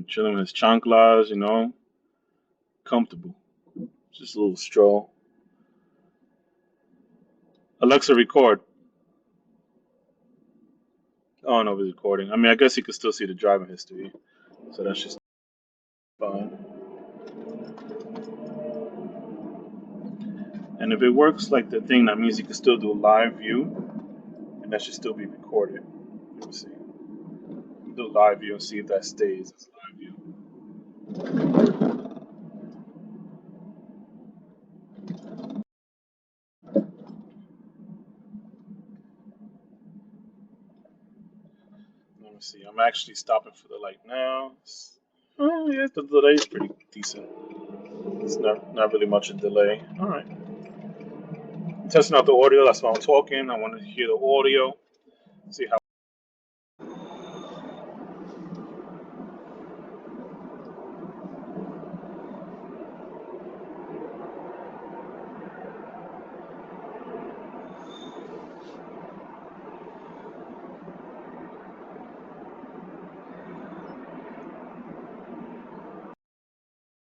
Chilling with his chanclas, you know, comfortable. Just a little stroll. Alexa, record. Oh no, he's recording. I mean, I guess you could still see the driving history, so that's just fine. And if it works like the thing, that means you can still do a live view, and that should still be recorded. Let me see. Do live view and see if that stays as live view. Let me see. I'm actually stopping for the light now. Oh yeah, the delay is pretty decent. It's not really much a delay. All right. Testing out the audio. That's why I'm talking. I want to hear the audio. See how.